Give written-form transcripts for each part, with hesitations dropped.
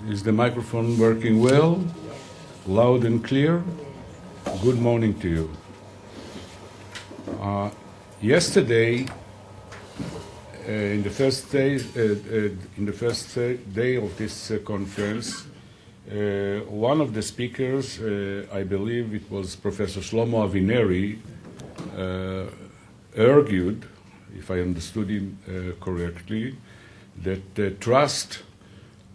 Is the microphone working well? Loud and clear? Good morning to you. Yesterday, in the first day of this conference, one of the speakers, I believe it was Professor Shlomo Avineri, argued, if I understood him correctly, that trust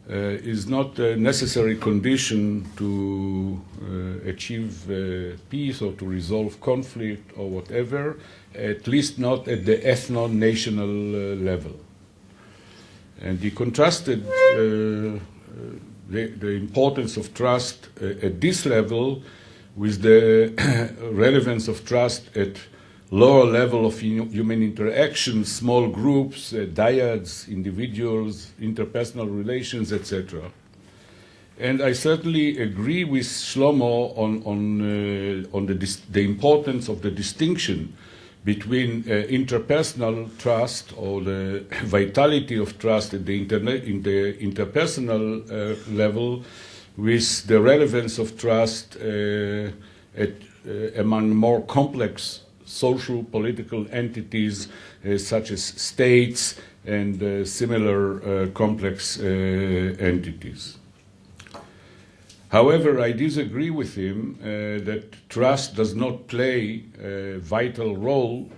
is not a necessary condition to achieve peace or to resolve conflict or whatever, at least not at the ethno-national level. And he contrasted the importance of trust at this level with the relevance of trust at lower level of human interaction, small groups, dyads, individuals, interpersonal relations, etc. And I certainly agree with Shlomo on the importance of the distinction between interpersonal trust or the vitality of trust at the interpersonal level with the relevance of trust among more complex social political entities such as states and similar complex entities. However, I disagree with him that trust does not play a vital role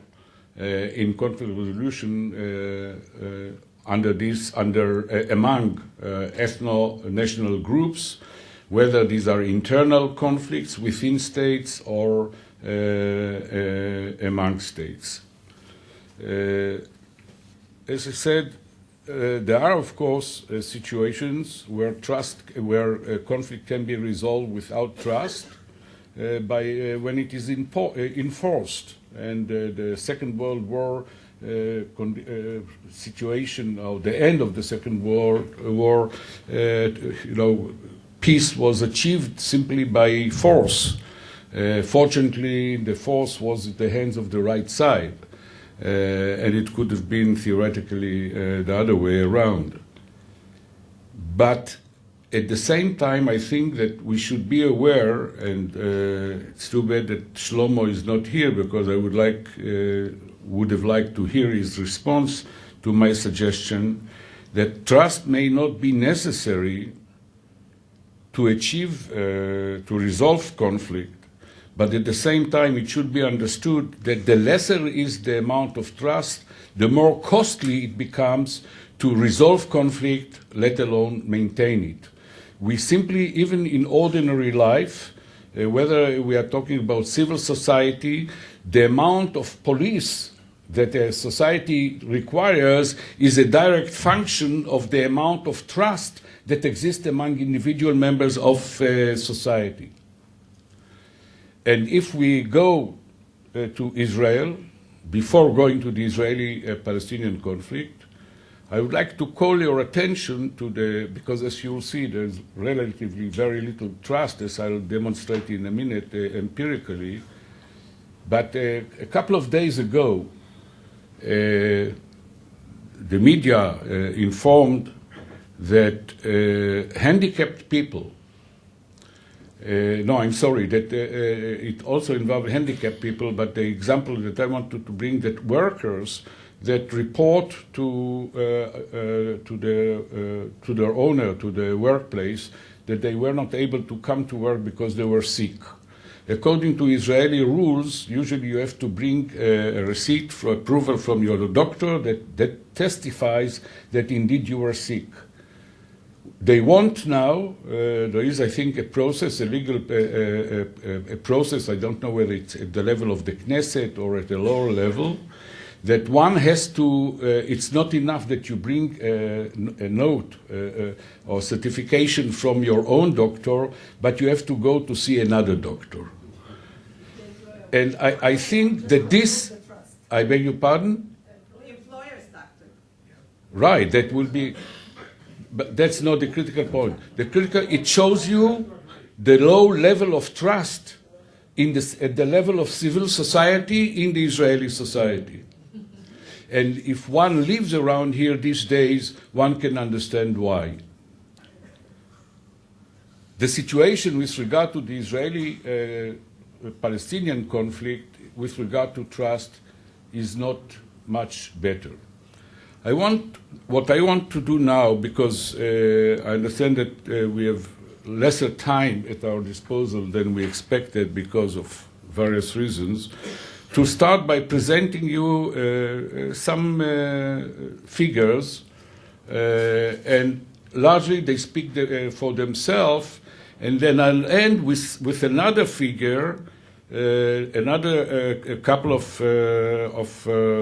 in conflict resolution among ethno-national groups, whether these are internal conflicts within states or among states. As I said, there are, of course, situations where conflict can be resolved without trust when it is enforced. And the Second World War situation, or the end of the Second World War, peace was achieved simply by force. Fortunately, the force was in the hands of the right side, and it could have been theoretically the other way around. But at the same time, I think that we should be aware, and it's too bad that Shlomo is not here because I would have liked to hear his response to my suggestion that trust may not be necessary to achieve, to resolve conflict. But at the same time, it should be understood that the lesser is the amount of trust, the more costly it becomes to resolve conflict, let alone maintain it. We simply, even in ordinary life, whether we are talking about civil society, the amount of police that a society requires is a direct function of the amount of trust that exists among individual members of society. And if we go to Israel, before going to the Israeli-Palestinian conflict, I would like to call your attention to because as you'll see, there's relatively very little trust, as I'll demonstrate in a minute empirically. But a couple of days ago, the media informed that handicapped people, that it also involved handicapped people, but the example that I wanted to bring, that workers that report to their owner, to the workplace, that they were not able to come to work because they were sick. According to Israeli rules, usually you have to bring a receipt for approval from your doctor that testifies that indeed you were sick. They want now, there is, I think, a process, a legal process, I don't know whether it's at the level of the Knesset or at a lower level, that one has to, it's not enough that you bring a note or certification from your own doctor, but you have to go to see another doctor. And I think that this, I beg your pardon? Employer's doctor. Right, that will be... But that's not the critical point. It shows you the low level of trust at the level of civil society in the Israeli society. And if one lives around here these days, one can understand why. the situation with regard to the Israeli-Palestinian conflict, with regard to trust, is not much better. What I want to do now, because I understand that we have lesser time at our disposal than we expected because of various reasons, to start by presenting you some figures, and largely they speak for themselves, and then I'll end with another figure, a couple of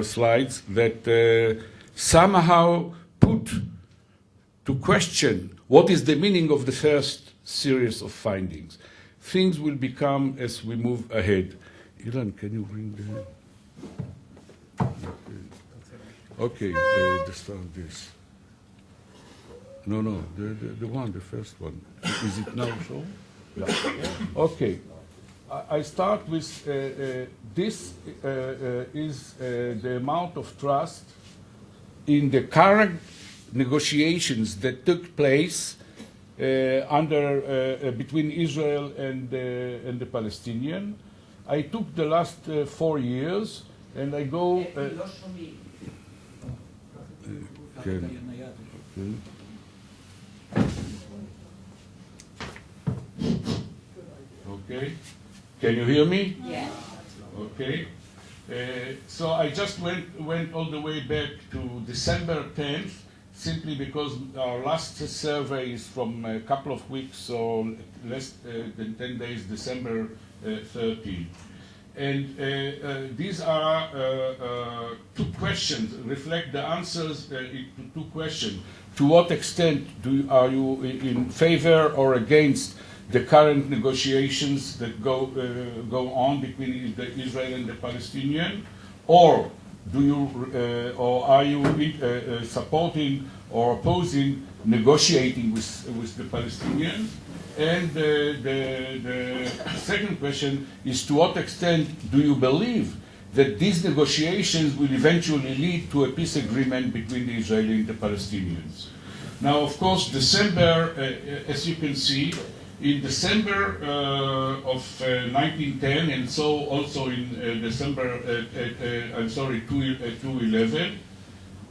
slides that somehow put to question what is the meaning of the first series of findings. Things will become as we move ahead. Ilan, can you bring the... Okay, let's start this. No, the first one. Is it now so? Yeah. Okay. I start with this is the amount of trust in the current negotiations that took place between Israel and the Palestinian. I took the last 4 years, and I go... Okay. Can you hear me? Yes. Okay. So I just went all the way back to December 10th, simply because our last survey is from a couple of weeks, so less than 10 days, December 13th. And these are two questions, reflect the answers to two questions. To what extent are you in favor or against the current negotiations that go on between the Israel and the Palestinian, or are you supporting or opposing negotiating with the Palestinians? And the second question is, to what extent do you believe that these negotiations will eventually lead to a peace agreement between the Israeli and the Palestinians? Now, of course, December, as you can see, in December of 1910, and so also in December, 2011,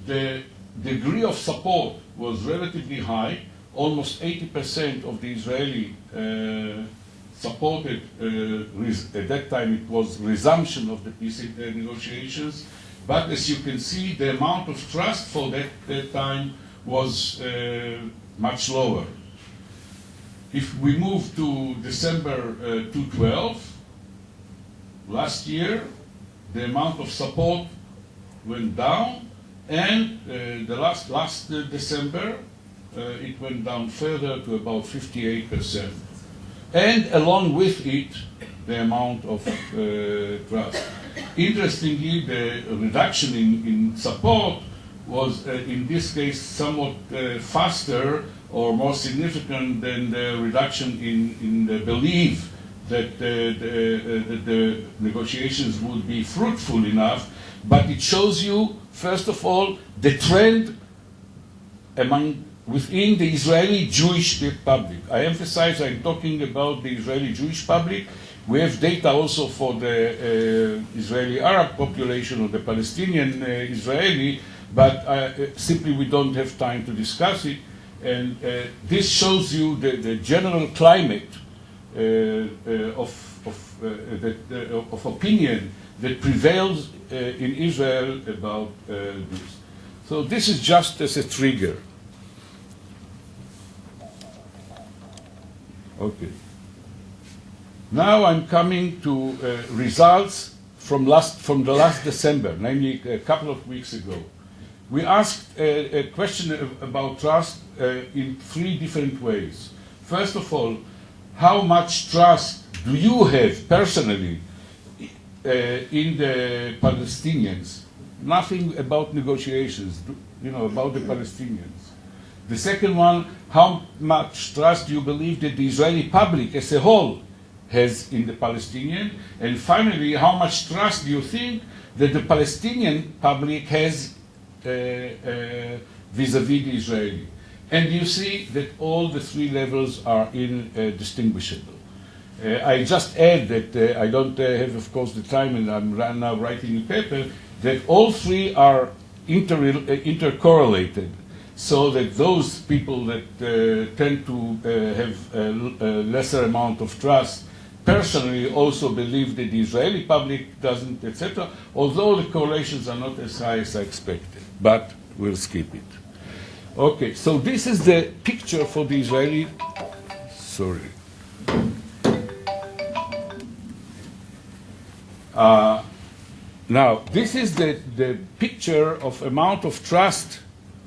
the degree of support was relatively high. Almost 80% of the Israeli supported, at that time it was resumption of the peace negotiations, but as you can see, the amount of trust for that time was much lower. If we move to December 2012, last year, the amount of support went down, and the last December, it went down further to about 58%. And along with it, the amount of trust. Interestingly, the reduction in support was, in this case, somewhat faster or more significant than the reduction in the belief that the negotiations would be fruitful enough. But it shows you, first of all, the trend within the Israeli Jewish public. I emphasize I'm talking about the Israeli Jewish public. We have data also for the Israeli Arab population or the Palestinian Israeli, but simply we don't have time to discuss it. And this shows you the general climate of opinion that prevails in Israel about this. So this is just as a trigger. Okay. Now I'm coming to results from the last December, namely a couple of weeks ago. We asked a question about trust in 3 different ways. First of all, how much trust do you have personally in the Palestinians? Nothing about negotiations, about the Palestinians. The second one, how much trust do you believe that the Israeli public as a whole has in the Palestinian? And finally, how much trust do you think that the Palestinian public has vis-a-vis the Israeli? And you see that all the three levels are indistinguishable. I just add that I don't have, of course, the time, and I'm now writing a paper, that all three are intercorrelated, so that those people that tend to have a lesser amount of trust personally also believe that the Israeli public doesn't, etc., although the correlations are not as high as I expected. But we'll skip it. Okay, so this is the picture for the Israeli, sorry. Now, this is the picture of amount of trust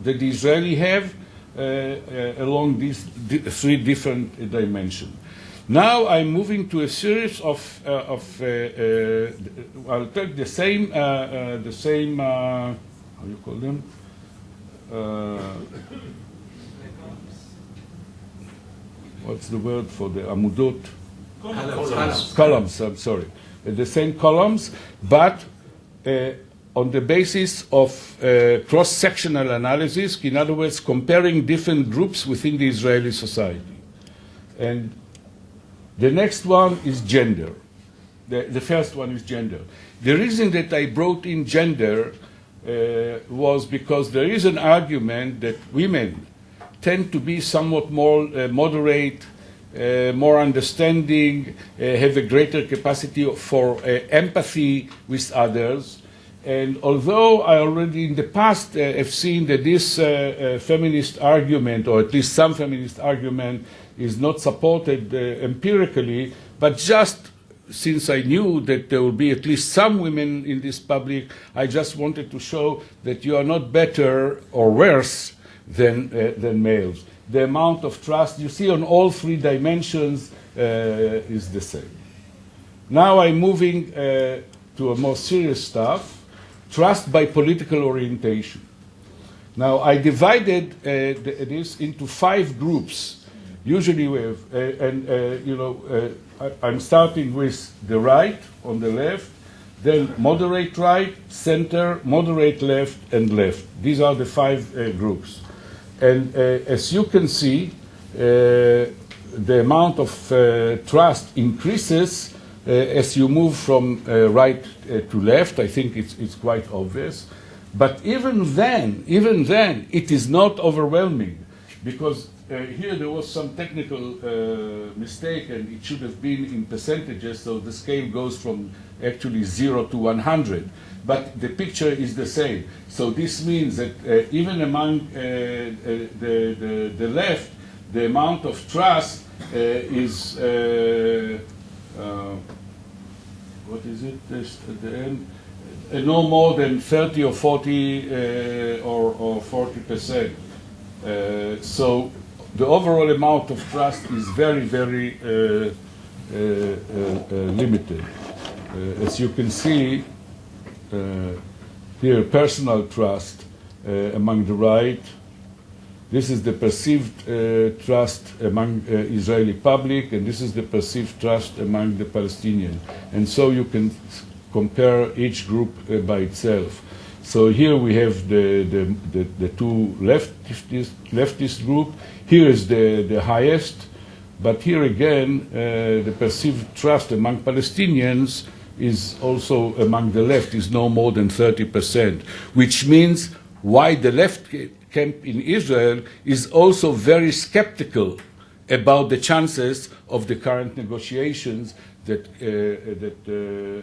that the Israeli have along these three different dimensions. Now I'm moving to a series of I'll take the same, how you call them? What's the word for the amudot? Columns, I'm sorry. The same columns, but on the basis of cross-sectional analysis, in other words, comparing different groups within the Israeli society. And the next one is gender. The first one is gender. The reason that I brought in gender was because there is an argument that women tend to be somewhat more moderate, more understanding, have a greater capacity for empathy with others. And although I already in the past have seen that this feminist argument, or at least some feminist argument, is not supported empirically, but just since I knew that there will be at least some women in this public, I just wanted to show that you are not better or worse than males. The amount of trust you see on all three dimensions is the same. Now I'm moving to a more serious stuff, trust by political orientation. Now I divided this into 5 groups. Usually we have, I'm starting with the right on the left, then moderate right, center, moderate left, and left. These are the 5 groups. And as you can see, the amount of trust increases as you move from right to left. I think it's quite obvious. But even then, it is not overwhelming, because here there was some technical mistake, and it should have been in percentages, so the scale goes from actually 0 to 100. But the picture is the same. So this means that even among the left, the amount of trust is, what is it at the end? No more than 30 or 40 or 40%. So the overall amount of trust is very, very limited. As you can see here, personal trust among the right. This is the perceived trust among Israeli public, and this is the perceived trust among the Palestinians. And so you can compare each group by itself. So here we have the two leftist group. Here is the highest, but here again the perceived trust among Palestinians is also among the left is no more than 30%, which means why the left camp in Israel is also very skeptical about the chances of the current negotiations that the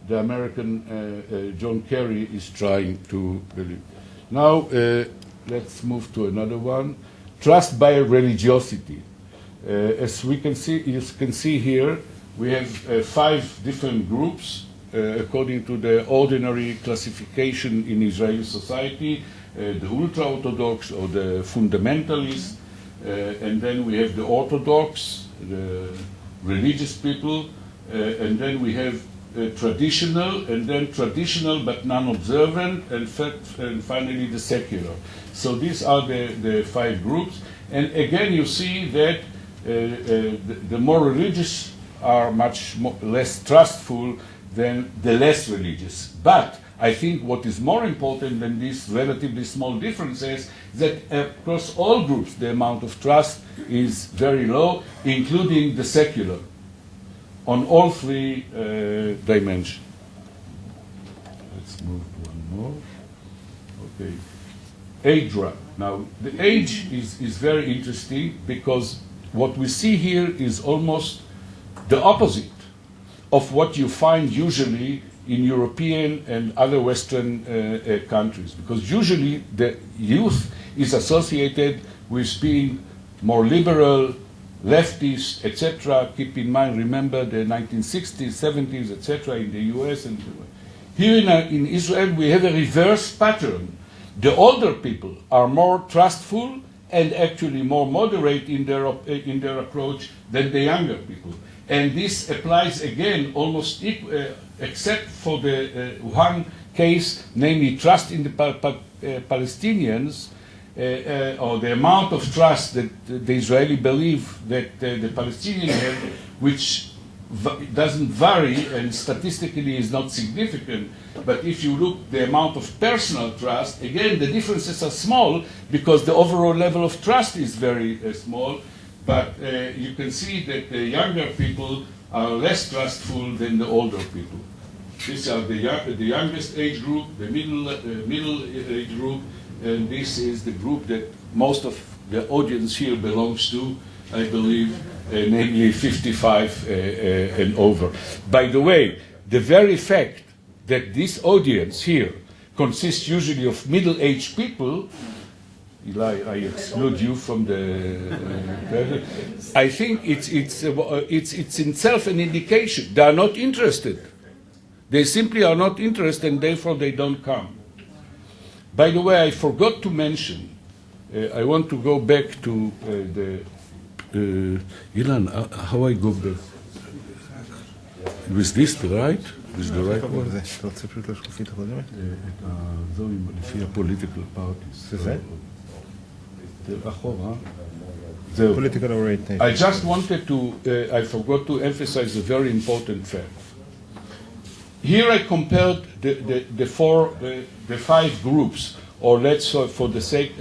American John Kerry is trying to believe. Now let's move to another one. Trust by religiosity. As we can see, you can see here, we have 5 different groups according to the ordinary classification in Israeli society, the ultra-Orthodox or the fundamentalists, and then we have the Orthodox, the religious people, and then we have traditional, and then traditional but non-observant, and finally the secular. So these are the 5 groups. And again, you see that the more religious are much less trustful than the less religious. But I think what is more important than these relatively small differences is that across all groups the amount of trust is very low, including the secular, on all three dimensions. Let's move to one more. Okay. Age gap. Now, the age is very interesting because what we see here is almost the opposite of what you find usually in European and other Western countries. Because usually the youth is associated with being more liberal, leftist, etc. Keep in mind, remember the 1960s, 70s, etc. in the US. And here in Israel, we have a reverse pattern. The older people are more trustful and actually more moderate in their approach than the younger people. And this applies again almost except for the one case, namely trust in the Palestinians, or the amount of trust that the Israeli believe that the Palestinians have, which doesn't vary and statistically is not significant. But if you look the amount of personal trust, again, the differences are small because the overall level of trust is very small. But you can see that the younger people are less trustful than the older people. These are the youngest age group, the middle age group, and this is the group that most of the audience here belongs to, I believe, namely 55 and over. By the way, the very fact that this audience here consists usually of middle-aged people, Eli, I exclude you from the. I think it's itself an indication. They are not interested. They simply are not interested, and therefore they don't come. By the way, I forgot to mention. I want to go back to the. Ilan, how I go there? Was this the right? Was the right one? אתה רוצה פשוט לשקופית הקודמת? זו לפי ה-political parties. זה? אחורה. זהו. Political orientation. I just wanted to, I forgot to emphasize a very important fact. Here I compared the five groups, or let's say for the sake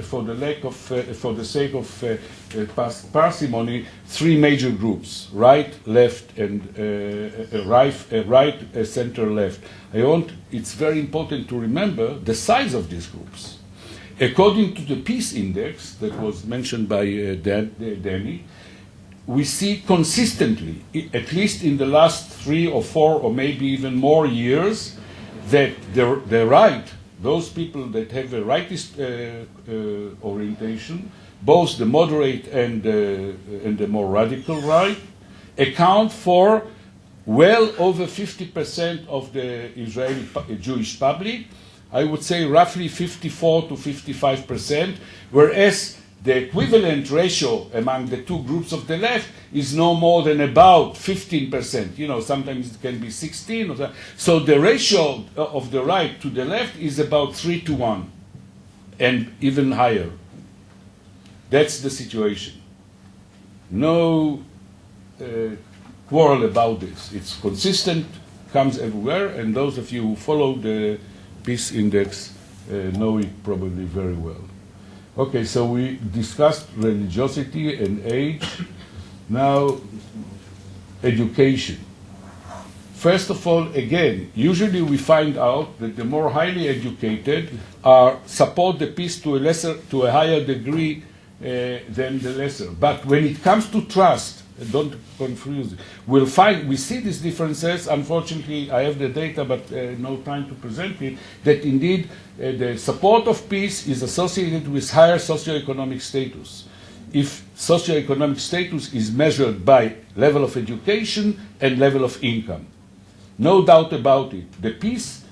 of parsimony, three major groups: right, left, and right, center, left. It's very important to remember the size of these groups. According to the peace index that was mentioned by Danny, we see consistently, at least in the last 3 or 4 or maybe even more years, that the right, those people that have a rightist orientation, both the moderate and the more radical right, account for well over 50% of the Israeli Jewish public. I would say roughly 54 to 55%, whereas the equivalent ratio among the two groups of the left is no more than about 15%. You know, sometimes it can be 16 or so. So the ratio of the right to the left is about 3 to 1, and even higher. That's the situation. No quarrel about this. It's consistent, comes everywhere, and those of you who follow the peace index know it probably very well. Okay, so we discussed religiosity and age. Now, education. First of all, again, usually we find out that the more highly educated support the peace to a higher degree than the lesser. But when it comes to trust, don't confuse it. We see these differences. Unfortunately, I have the data, but no time to present it, that indeed the support of peace is associated with higher socioeconomic status. If socioeconomic status is measured by level of education and level of income. No doubt about it. The peace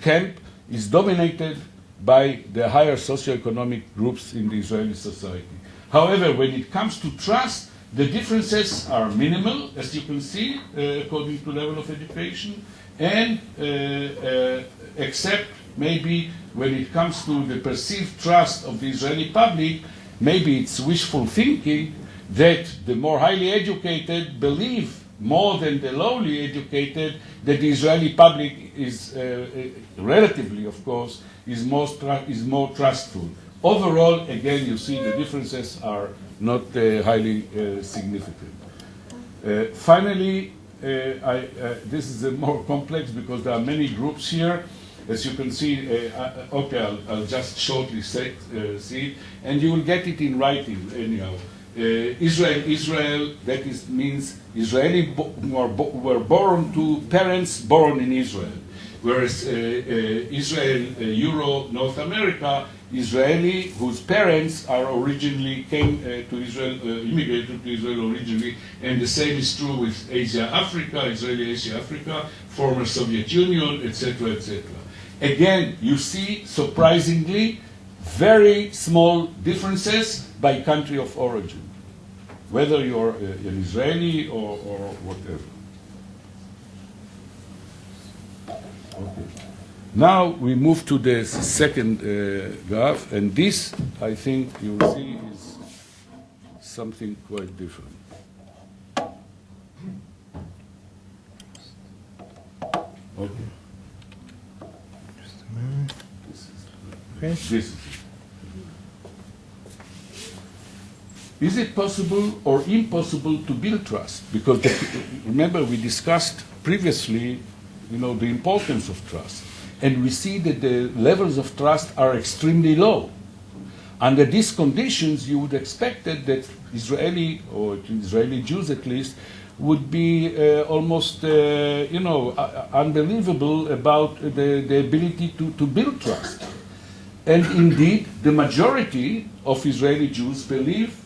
camp is dominated by the higher socioeconomic groups in the Israeli society. However, when it comes to trust, the differences are minimal, as you can see, according to level of education, and except maybe when it comes to the perceived trust of the Israeli public, maybe it's wishful thinking that the more highly educated believe more than the lowly educated, that the Israeli public is, relatively of course, is more trustful. Overall, again, you see the differences are not highly significant. Finally, this is more complex because there are many groups here. As you can see, okay, I'll just shortly see it, and you will get it in writing anyhow. Israel, that means Israeli were born to parents born in Israel, whereas Israel, Euro, North America, Israeli whose parents are originally came to Israel, immigrated to Israel originally, and the same is true with Asia, Africa, Israeli, Asia, Africa, former Soviet Union, etc., etc. Again, you see, surprisingly, very small differences by country of origin, whether you're an Israeli or whatever. Okay. Now we move to the second graph, and this, I think, you will see is something quite different. Okay. Just a minute. Okay. This is it. Is it possible or impossible to build trust? Because remember we discussed previously, the importance of trust, and we see that the levels of trust are extremely low. Under these conditions, you would expect that Israeli, or Israeli Jews at least, would be almost, unbelievable about the ability to build trust. And indeed, the majority of Israeli Jews believe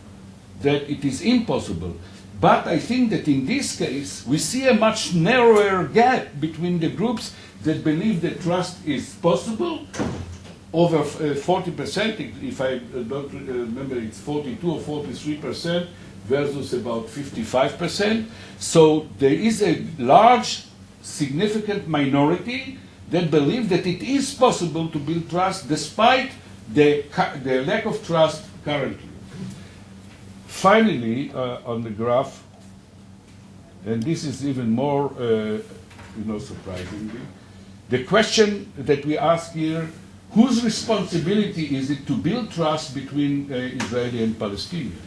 that it is impossible. But I think that in this case, we see a much narrower gap between the groups that believe that trust is possible, over 40%, if I don't remember, it's 42 or 43%, versus about 55%. So there is a large, significant minority that believe that it is possible to build trust despite the lack of trust currently. Finally, on the graph, and this is even more, surprisingly, the question that we ask here, whose responsibility is it to build trust between Israeli and Palestinians?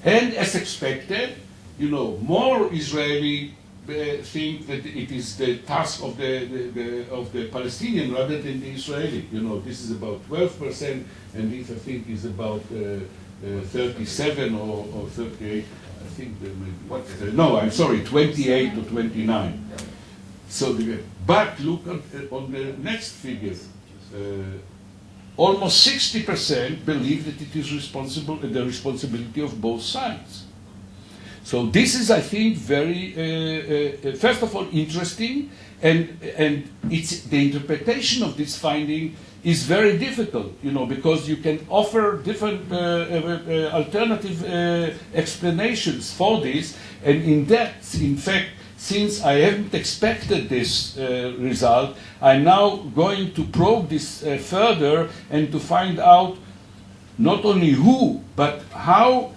And as expected, more Israeli think that it is the task of the Palestinian rather than the Israeli. This is about 12%, and this I think is about 37 or 38. I think there may be, no, I'm sorry, 28 or 29. So, but look on the next figures. Almost 60% believe that it is the responsibility of both sides. So this is, I think, very, first of all, interesting, and it's the interpretation of this finding is very difficult, because you can offer different alternative explanations for this, and in fact, since I haven't expected this result, I'm now going to probe this further and to find out not only who, but how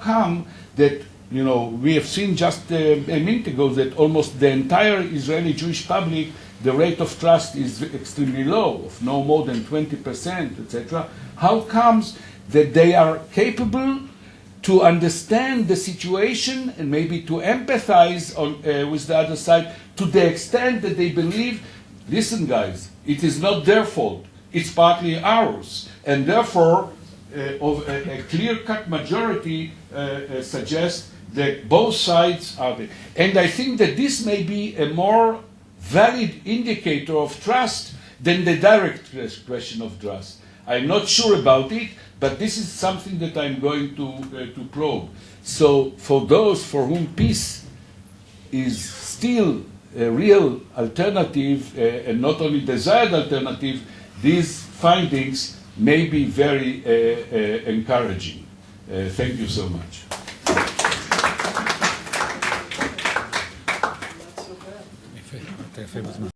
come that, we have seen just a minute ago that almost the entire Israeli Jewish public, the rate of trust is extremely low, of no more than 20%, etc. How comes that they are capable to understand the situation and maybe to empathize with the other side to the extent that they believe, listen guys, it is not their fault, it's partly ours, and therefore a clear-cut majority suggests that both sides are there. And I think that this may be a more valid indicator of trust than the direct question of trust. I'm not sure about it, but this is something that I'm going to probe. So for those for whom peace is still a real alternative, and not only desired alternative, these findings may be very encouraging. Thank you so much. יפה, אתה יפה בזמן.